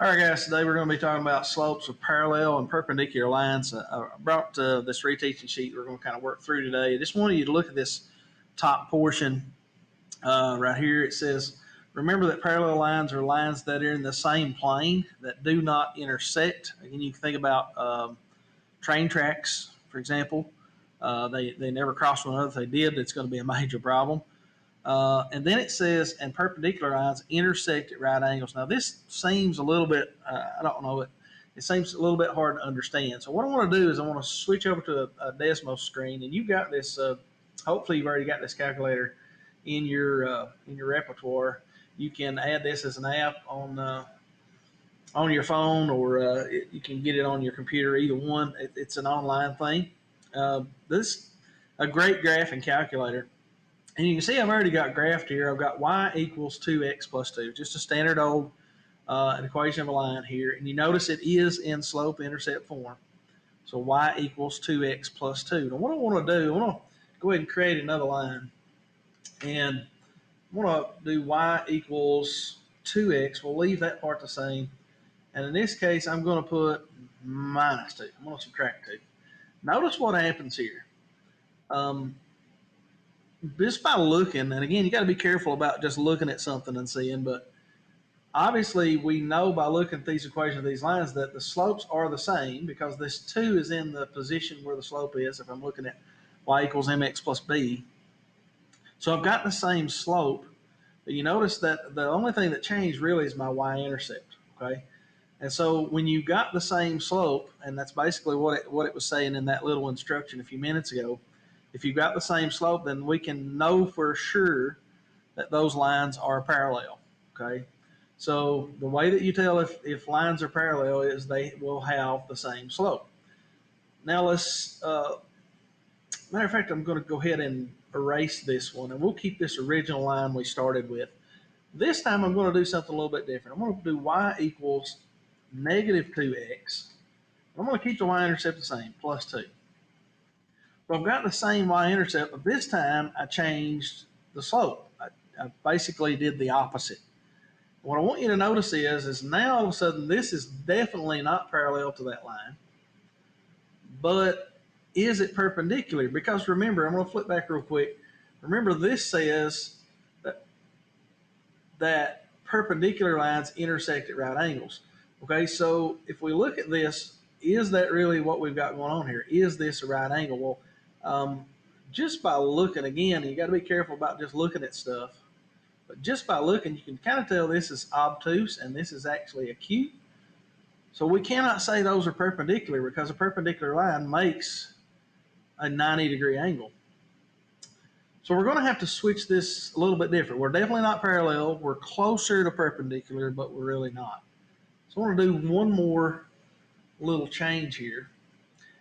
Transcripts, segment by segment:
All right, guys, today we're going to be talking about slopes of parallel and perpendicular lines. I brought this reteaching sheet we're going to kind of work through today. I just wanted you to look at this top portion right here. It says, remember that parallel lines are lines that are in the same plane that do not intersect. Again, you can think about train tracks, for example. They never cross one another. If they did, it's going to be a major problem. And then it says, and perpendicular lines intersect at right angles. Now, this seems a little bit, I don't know, it seems a little bit hard to understand. So what I want to do is I want to switch over to a Desmos screen, and you've got this, hopefully you've already got this calculator in your repertoire. You can add this as an app on your phone, or you can get it on your computer, either one. It's an online thing. This a great graphing calculator. And you can see I've already got graphed here. I've got y equals 2x plus 2, just a standard old an equation of a line here. And you notice it is in slope-intercept form. So y equals 2x plus 2. Now what I want to do, I want to go ahead and create another line. And I want to do y equals 2x. We'll leave that part the same. And in this case, I'm going to put minus 2. I'm going to subtract 2. Notice what happens here. Just by looking, and again, you got to be careful about just looking at something and seeing, but obviously we know by looking at these equations of these lines that the slopes are the same because this 2 is in the position where the slope is if I'm looking at y equals mx plus b. So I've got the same slope, but you notice that the only thing that changed really is my y-intercept, okay? And so when you got the same slope, and that's basically what it was saying in that little instruction a few minutes ago, if you've got the same slope, then we can know for sure that those lines are parallel, okay? So the way that you tell if lines are parallel is they will have the same slope. Now let's, matter of fact, I'm going to go ahead and erase this one, and we'll keep this original line we started with. This time I'm going to do something a little bit different. I'm going to do y equals negative 2x. I'm going to keep the y-intercept the same, plus 2. So I've got the same y-intercept, but this time I changed the slope. I basically did the opposite. What I want you to notice is now all of a sudden this is definitely not parallel to that line, but is it perpendicular? Because remember, I'm going to flip back real quick. Remember, this says that perpendicular lines intersect at right angles. Okay, so if we look at this, is that really what we've got going on here? Is this a right angle? Well, just by looking, again, you got to be careful about just looking at stuff. But just by looking, you can kind of tell this is obtuse and this is actually acute. So we cannot say those are perpendicular because a perpendicular line makes a 90-degree angle. So we're going to have to switch this a little bit different. We're definitely not parallel. We're closer to perpendicular, but we're really not. So I want to do one more little change here.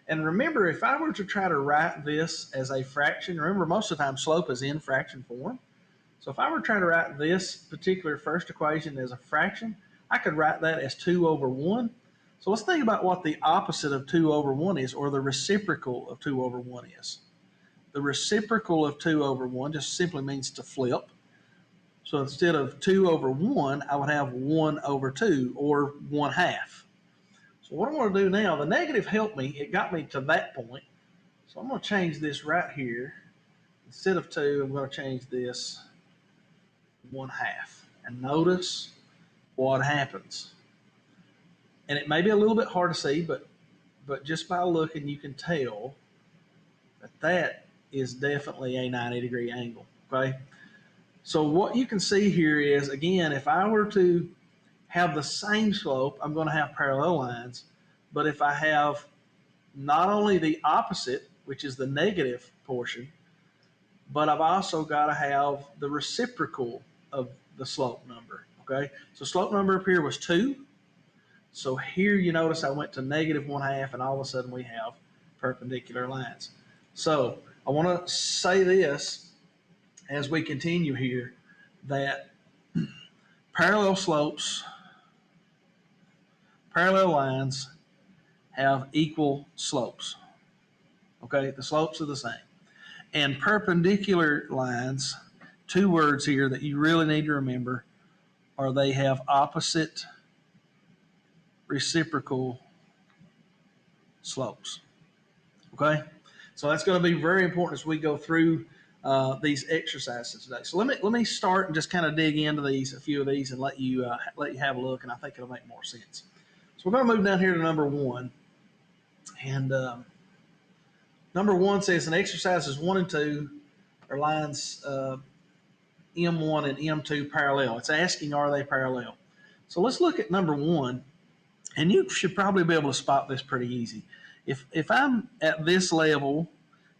And remember, if I were to try to write this as a fraction, remember most of the time slope is in fraction form. So if I were to try to write this particular first equation as a fraction, I could write that as 2 over 1. So let's think about what the opposite of 2 over 1 is, or the reciprocal of 2 over 1 is. The reciprocal of 2 over 1 just simply means to flip. So instead of 2 over 1, I would have 1 over 2, or 1 half. So what I'm going to do now, the negative helped me. It got me to that point. So I'm going to change this right here. Instead of 2, I'm going to change this 1 half. And notice what happens. And it may be a little bit hard to see, but just by looking, you can tell that is definitely a 90-degree angle, okay? So what you can see here is, again, if I were to have the same slope, I'm going to have parallel lines. But if I have not only the opposite, which is the negative portion, but I've also got to have the reciprocal of the slope number, okay? So slope number up here was 2. So here you notice I went to negative 1 half, and all of a sudden we have perpendicular lines. So I want to say this as we continue here, that parallel slopes, parallel lines have equal slopes. Okay, the slopes are the same. And perpendicular lines, 2 words here that you really need to remember, are they have opposite reciprocal slopes. Okay, so that's going to be very important as we go through these exercises today. So let me start and just kind of dig into a few of these, and let you have a look, and I think it'll make more sense. So we're going to move down here to number one, and number one says in exercises 1 and 2 are lines M1 and M2 parallel. It's asking, are they parallel? So let's look at number one, and you should probably be able to spot this pretty easy. If I'm at this level,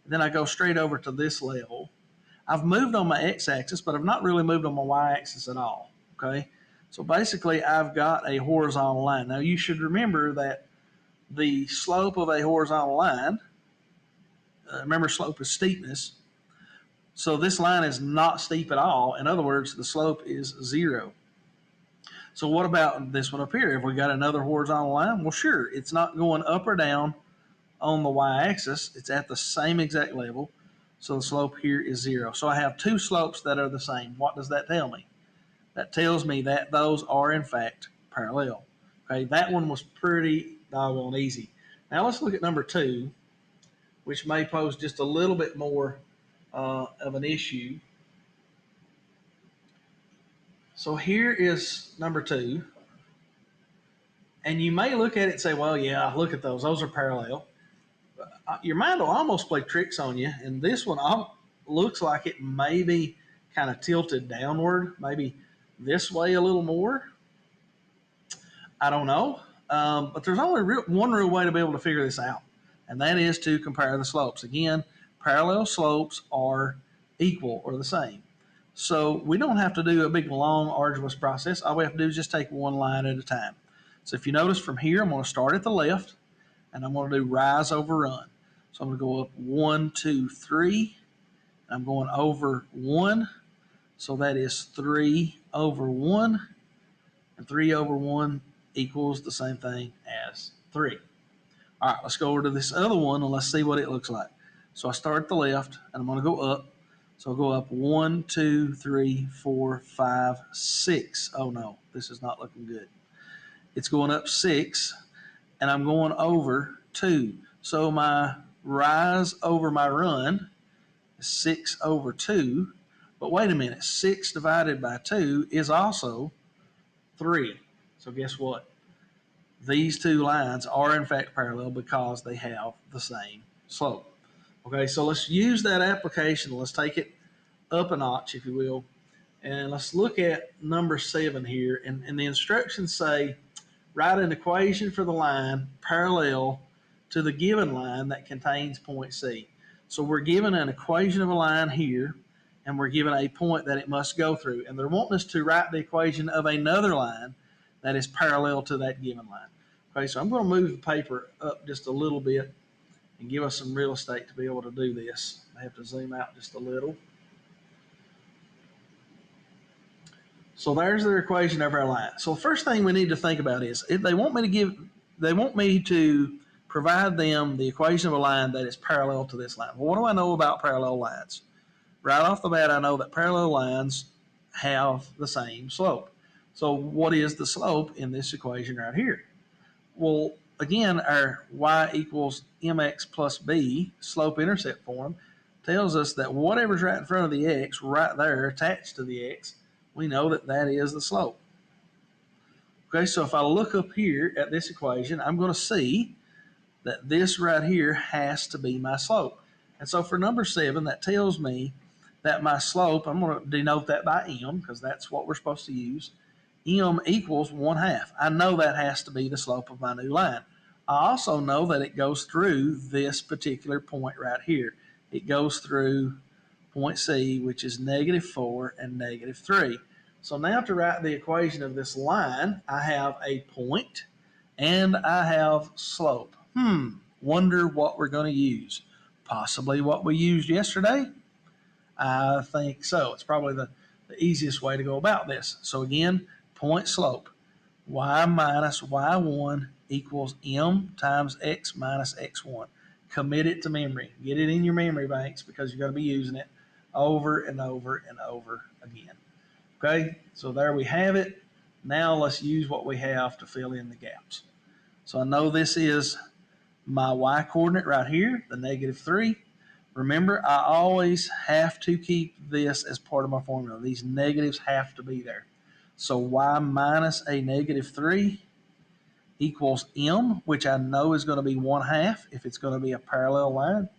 then I go straight over to this level, I've moved on my x-axis, but I've not really moved on my y-axis at all, okay? So basically, I've got a horizontal line. Now, you should remember that the slope of a horizontal line, remember slope is steepness, so this line is not steep at all. In other words, the slope is 0. So what about this one up here? Have we got another horizontal line? Well, sure, it's not going up or down on the y-axis. It's at the same exact level. So the slope here is 0. So I have two slopes that are the same. What does that tell me? That tells me that those are in fact parallel. Okay, that one was pretty doggone easy. Now let's look at number 2, which may pose just a little bit more of an issue. So here is number 2. And you may look at it and say, well, yeah, look at those. Those are parallel. Your mind will almost play tricks on you. And this one looks like it may be kind of tilted downward, maybe this way a little more. I don't know. But there's only one real way to be able to figure this out, and that is to compare the slopes. Again, parallel slopes are equal or the same. So we don't have to do a big, long, arduous process. All we have to do is just take one line at a time. So if you notice from here, I'm going to start at the left, and I'm going to do rise over run. So I'm going to go up 1, 2, 3. I'm going over 1. So that is 3 over 1. And 3 over 1 equals the same thing as 3. All right, let's go over to this other one and let's see what it looks like. So I start at the left and I'm going to go up. So I'll go up 1, 2, 3, 4, 5, 6. Oh no, this is not looking good. It's going up 6 and I'm going over 2. So my rise over my run is 6 over 2. But wait a minute, 6 divided by 2 is also 3. So guess what? These two lines are in fact parallel because they have the same slope. Okay, so let's use that application. Let's take it up a notch, if you will, and let's look at number 7 here. And the instructions say, write an equation for the line parallel to the given line that contains point C. So we're given an equation of a line here, and we're given a point that it must go through. And they're wanting us to write the equation of another line that is parallel to that given line. Okay, so I'm going to move the paper up just a little bit and give us some real estate to be able to do this. I have to zoom out just a little. So there's the equation of our line. So the first thing we need to think about is if they want me to provide them the equation of a line that is parallel to this line. Well, what do I know about parallel lines? Right off the bat, I know that parallel lines have the same slope. So what is the slope in this equation right here? Well, again, our y equals mx plus b slope-intercept form tells us that whatever's right in front of the x, right there attached to the x, we know that that is the slope. Okay, so if I look up here at this equation, I'm going to see that this right here has to be my slope. And so for number 7, that tells me that my slope, I'm going to denote that by m because that's what we're supposed to use, m equals 1/2. I know that has to be the slope of my new line. I also know that it goes through this particular point right here. It goes through point C, which is -4 and -3. So now to write the equation of this line, I have a point and I have slope. Wonder what we're going to use. Possibly what we used yesterday? I think so. It's probably the easiest way to go about this. So again, point slope. Y minus y1 equals m times x minus x1. Commit it to memory. Get it in your memory banks because you're going to be using it over and over and over again. Okay, so there we have it. Now let's use what we have to fill in the gaps. So I know this is my y coordinate right here, the -3. Remember, I always have to keep this as part of my formula. These negatives have to be there. So y minus a -3 equals m, which I know is going to be 1/2 if it's going to be a parallel line,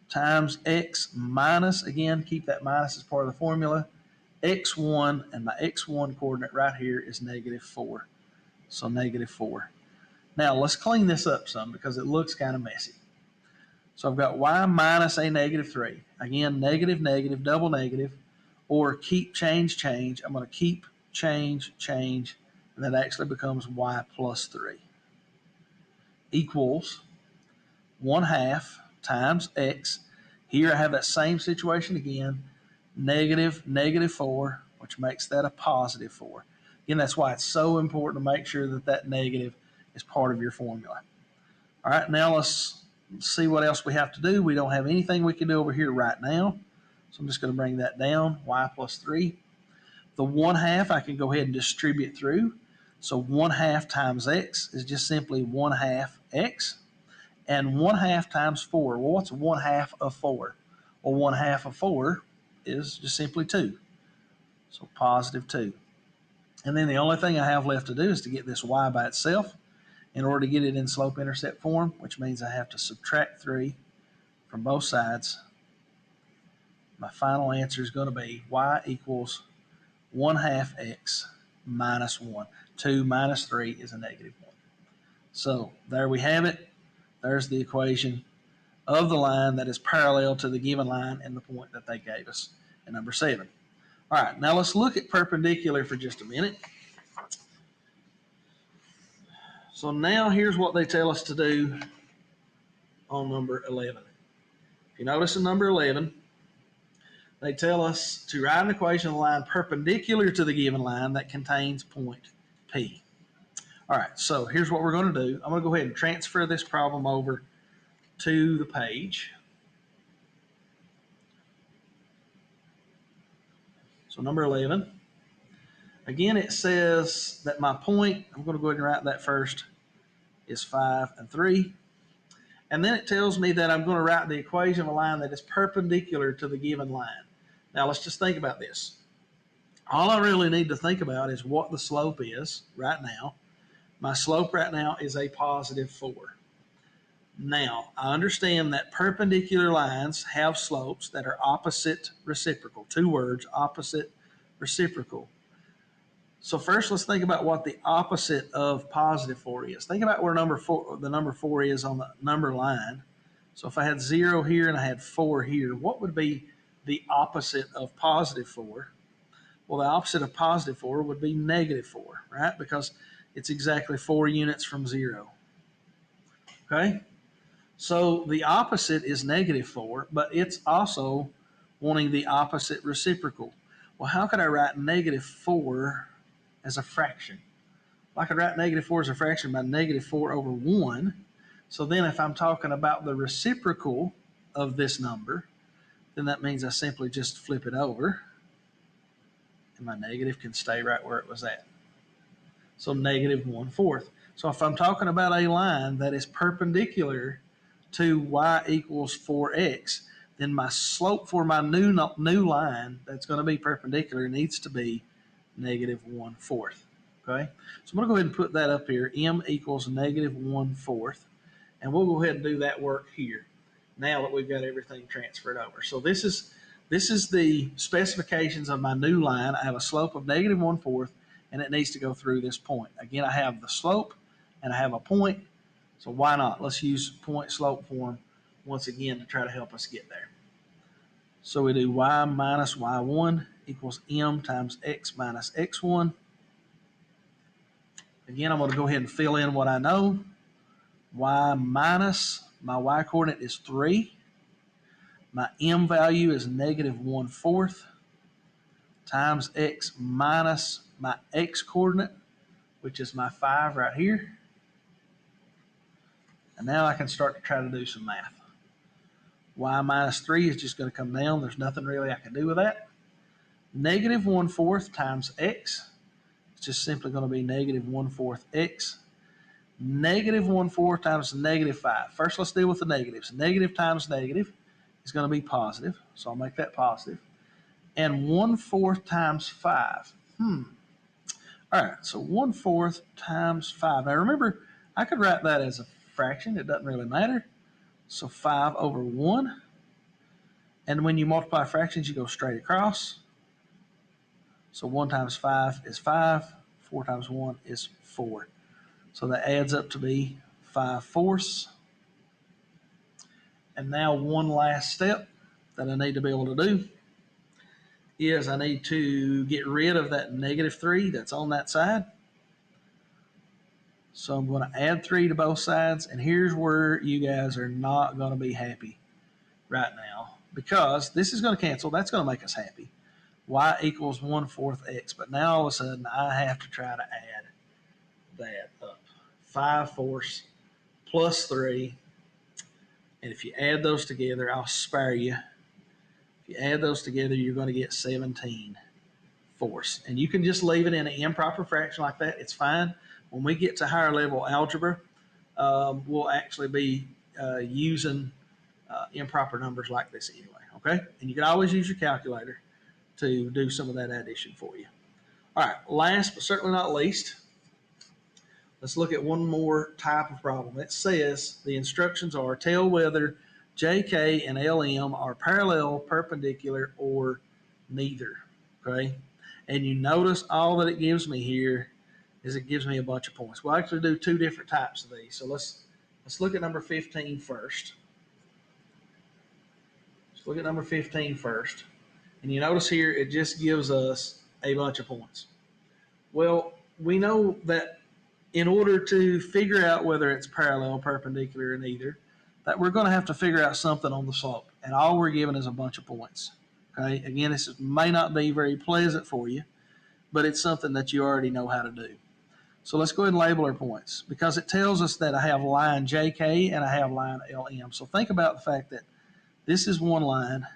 times x minus, again, keep that minus as part of the formula, x1, and my x1 coordinate right here is -4. So -4. Now let's clean this up some because it looks kind of messy. So I've got y minus a -3. Again, negative, negative, double negative, or keep, change, change. I'm going to keep, change, change, and that actually becomes y plus 3 equals 1/2 times x. Here I have that same situation again, negative, -4, which makes that a +4. Again, that's why it's so important to make sure that that negative is part of your formula. All right, now let's see what else we have to do. We don't have anything we can do over here right now. So I'm just going to bring that down, y plus 3. The 1/2 I can go ahead and distribute through. So 1/2 times x is just simply 1/2 x. And 1/2 times 4. Well, what's 1/2 of 4? Well, 1/2 of 4 is just simply 2. So +2. And then the only thing I have left to do is to get this y by itself in order to get it in slope-intercept form, which means I have to subtract 3 from both sides. My final answer is going to be y equals 1/2 x minus 1. 2 minus 3 is a -1. So there we have it. There's the equation of the line that is parallel to the given line and the point that they gave us in number 7. All right, now let's look at perpendicular for just a minute. So now here's what they tell us to do on number 11. If you notice in number 11, they tell us to write an equation of the line perpendicular to the given line that contains point P. All right, so here's what we're going to do. I'm going to go ahead and transfer this problem over to the page. So number 11. Again, it says that my point, I'm going to go ahead and write that first, is 5 and 3. And then it tells me that I'm going to write the equation of a line that is perpendicular to the given line. Now let's just think about this. All I really need to think about is what the slope is right now. My slope right now is a +4. Now, I understand that perpendicular lines have slopes that are opposite reciprocal. 2 words, opposite reciprocal. So first, let's think about what the opposite of +4 is. Think about where the number 4 is on the number line. So if I had 0 here and I had 4 here, what would be the opposite of +4? Well, the opposite of +4 would be -4, right? Because it's exactly 4 units from 0. Okay? So the opposite is -4, but it's also wanting the opposite reciprocal. Well, how could I write -4 as a fraction? Well, I could write -4 as a fraction by -4/1. So then if I'm talking about the reciprocal of this number, then that means I simply just flip it over, and my negative can stay right where it was at. So -1/4. So if I'm talking about a line that is perpendicular to y equals 4x, then my slope for my new line that's going to be perpendicular needs to be -1/4. Okay, so I'm going to go ahead and put that up here. M equals -1/4, and we'll go ahead and do that work here now that we've got everything transferred over. So this is the specifications of my new line. I have a slope of -1/4, and it needs to go through this point. Again, I have the slope and I have a point. So why not? Let's use point slope form once again to try to help us get there. So we do y minus y1 equals m times x minus x1. Again, I'm going to go ahead and fill in what I know. Y minus, my y coordinate is 3. My m value is -1/4 times x minus my x coordinate, which is my 5 right here. And now I can start to try to do some math. Y minus 3 is just going to come down. There's nothing really I can do with that. -1/4 times x. It's just simply going to be -1/4 x. Negative 1/4 times negative 5. First, let's deal with the negatives. Negative times negative is going to be positive, so I'll make that positive. And 1/4 times 5. All right, so 1/4 times 5. Now remember, I could write that as a fraction. It doesn't really matter. So 5 over 1. And when you multiply fractions, you go straight across. So 1 times 5 is 5. 4 times 1 is 4. So that adds up to be 5/4. And now one last step that I need to be able to do is I need to get rid of that negative 3 that's on that side. So I'm going to add 3 to both sides, and here's where you guys are not going to be happy right now, because this is going to cancel. That's going to make us happy. Y equals 1/4 x, but now all of a sudden I have to try to add that up. 5/4 plus 3, and if you add those together, I'll spare you. If you add those together, you're going to get 17/4. And you can just leave it in an improper fraction like that. It's fine. When we get to higher level algebra, we'll actually be using improper numbers like this anyway, okay? And you can always use your calculator to do some of that addition for you. All right, last but certainly not least, let's look at one more type of problem. It says the instructions are tell whether JK and LM are parallel, perpendicular, or neither, okay? And you notice all that it gives me here is it gives me a bunch of points. We'll actually do two different types of these. So let's look at number 15 first. Let's look at number 15 first. And you notice here it just gives us a bunch of points. Well, we know that in order to figure out whether it's parallel, perpendicular, or neither, that we're going to have to figure out something on the slope. And all we're given is a bunch of points. Okay, again, this may not be very pleasant for you, but it's something that you already know how to do. So let's go ahead and label our points, because it tells us that I have line JK and I have line LM. So think about the fact that this is one line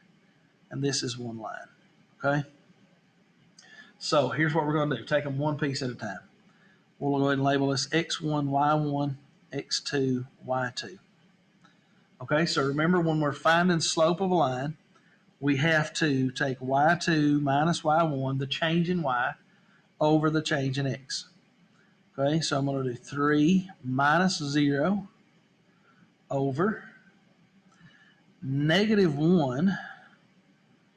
and this is one line, okay? So here's what we're going to do. Take them one piece at a time. We'll go ahead and label this X1, Y1, X2, Y2. Okay, so remember, when we're finding slope of a line, we have to take Y2 minus Y1, the change in Y, over the change in X. Okay, so I'm going to do 3 minus 0 over negative 1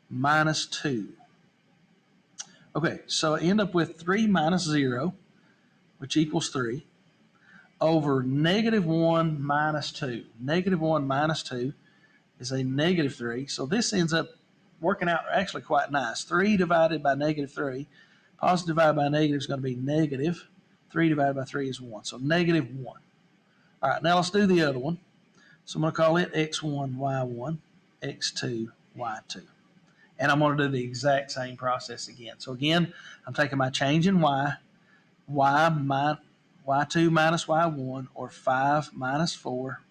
minus 2. Okay, so I end up with 3 minus 0, which equals 3, over negative 1 minus 2. Negative 1 minus 2 is a negative 3, so this ends up working out actually quite nice. 3 divided by negative 3, positive divided by negative is going to be negative. 3 divided by 3 is 1, so negative 1. All right, now let's do the other one. So I'm going to call it X1, Y1, X2, Y2. And I'm going to do the exact same process again. So again, I'm taking my change in Y, Y2 minus Y1, or 5 minus 4,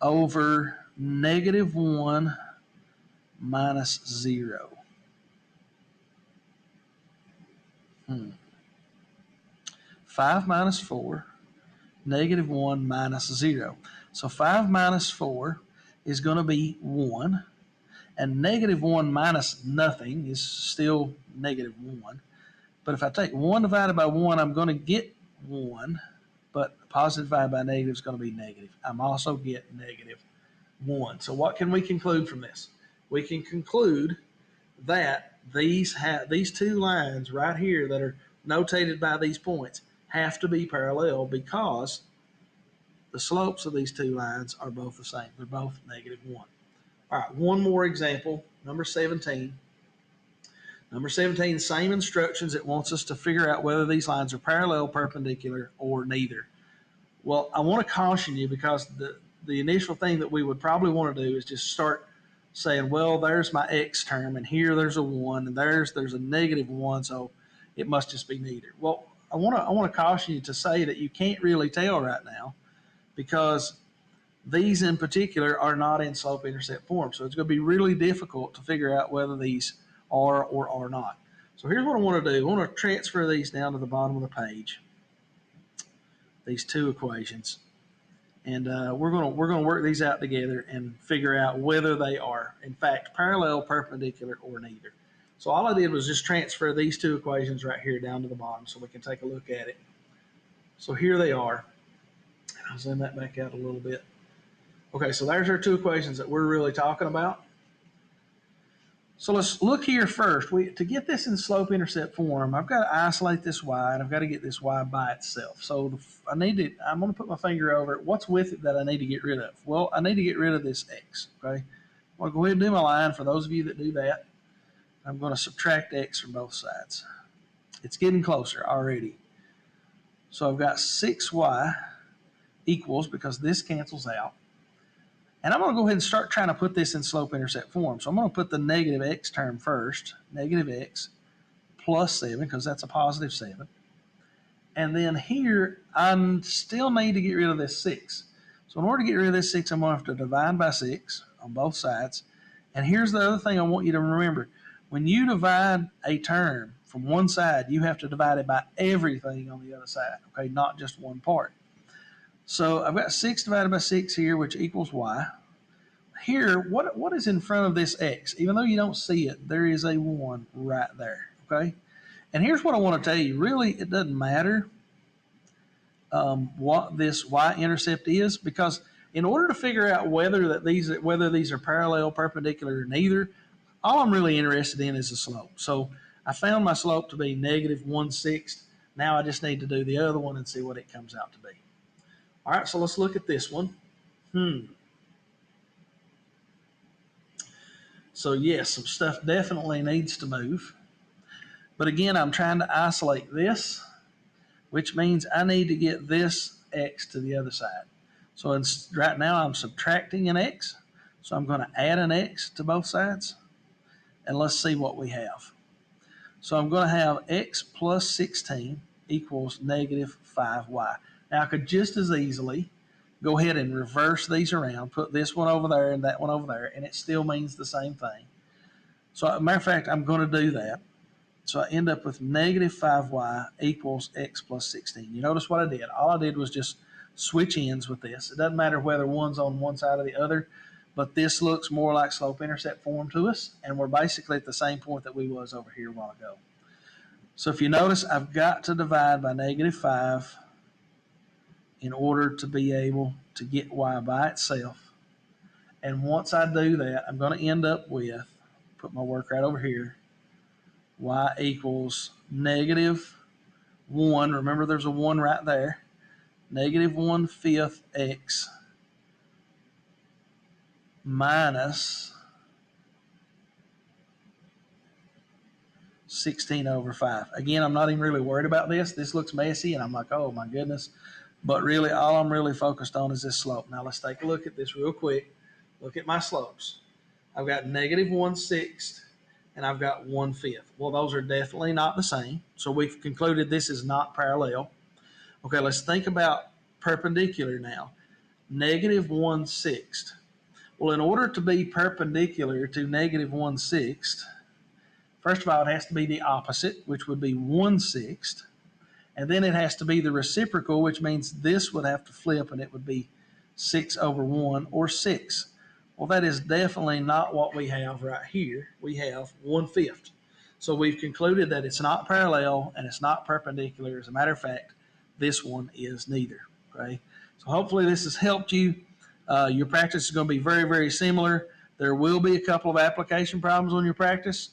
over negative 1 minus 0. 5 minus 4, negative 1 minus 0. So 5 minus 4 is going to be 1. And negative 1 minus nothing is still negative 1. But if I take 1 divided by 1, I'm going to get 1. But positive divided by negative is going to be negative. I'm also getting negative 1. So what can we conclude from this? We can conclude that these two lines right here that are notated by these points have to be parallel, because the slopes of these two lines are both the same. They're both negative 1. All right, one more example, number 17. Number 17, same instructions. It wants us to figure out whether these lines are parallel, perpendicular, or neither. Well, I want to caution you, because the initial thing that we would probably want to do is just start saying, well, there's my X term, and here there's a 1, and there's a negative 1, so it must just be neither. Well, I want to caution you to say that you can't really tell right now, because these in particular are not in slope-intercept form. So it's going to be really difficult to figure out whether these are or are not. So here's what I want to do. I want to transfer these down to the bottom of the page. these two equations. And we're gonna work these out together and figure out whether they are, in fact, parallel, perpendicular, or neither. So all I did was just transfer these two equations right here down to the bottom so we can take a look at it. So here they are. I'll zoom that back out a little bit. Okay, so there's our two equations that we're really talking about. So let's look here first. To get this in slope-intercept form, I've got to isolate this y, and I've got to get this y by itself. So I'm going to put my finger over it. What's with it that I need to get rid of? Well, I need to get rid of this x, okay? I'm going to go ahead and do my line for those of you that do that. I'm going to subtract x from both sides. It's getting closer already. So I've got 6y equals, because this cancels out. And I'm going to go ahead and start trying to put this in slope-intercept form. So I'm going to put the negative x term first, negative x plus 7, because that's a positive 7. And then here, I still need to get rid of this 6. So in order to get rid of this 6, I'm going to have to divide by 6 on both sides. And here's the other thing I want you to remember. When you divide a term from one side, you have to divide it by everything on the other side, okay, not just one part. So I've got 6 divided by 6 here, which equals y. Here, what is in front of this x? Even though you don't see it, there is a 1 right there, okay? And here's what I want to tell you. Really, it doesn't matter what this y-intercept is, because in order to figure out whether these are parallel, perpendicular, or neither, all I'm really interested in is the slope. So I found my slope to be negative 1/6. Now I just need to do the other one and see what it comes out to be. All right, so let's look at this one. So yes, some stuff definitely needs to move. But again, I'm trying to isolate this, which means I need to get this x to the other side. So right now I'm subtracting an x. So I'm going to add an x to both sides. And let's see what we have. So I'm going to have x plus 16 equals negative 5y. Now I could just as easily go ahead and reverse these around, put this one over there and that one over there, and it still means the same thing. So as a matter of fact, I'm going to do that. So I end up with negative 5y equals x plus 16. You notice what I did? All I did was just switch ends with this. It doesn't matter whether one's on one side or the other, but this looks more like slope-intercept form to us, and we're basically at the same point that we was over here a while ago. So if you notice, I've got to divide by negative 5 in order to be able to get y by itself. And once I do that, I'm going to end up with, put my work right over here, y equals negative 1. Remember, there's a 1 right there. Negative 1/5 x minus 16 over 5. Again, I'm not even really worried about this. This looks messy, and I'm like, oh my goodness. But really, all I'm really focused on is this slope. Now, let's take a look at this real quick. Look at my slopes. I've got negative 1/6, and I've got 1/5. Well, those are definitely not the same. So we've concluded this is not parallel. Okay, let's think about perpendicular now. Negative 1/6. Well, in order to be perpendicular to negative 1/6, first of all, it has to be the opposite, which would be 1/6. And then it has to be the reciprocal, which means this would have to flip and it would be 6 over 1 or 6. Well, that is definitely not what we have right here. We have 1/5. So we've concluded that it's not parallel and it's not perpendicular. As a matter of fact, this one is neither. Okay. So hopefully this has helped you. Your practice is going to be very, very similar. There will be a couple of application problems on your practice.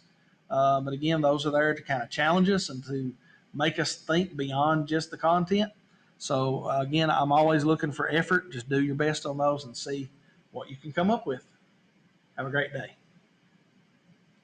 But again, those are there to kind of challenge us and to make us think beyond just the content. So again, I'm always looking for effort. Just do your best on those and see what you can come up with. Have a great day.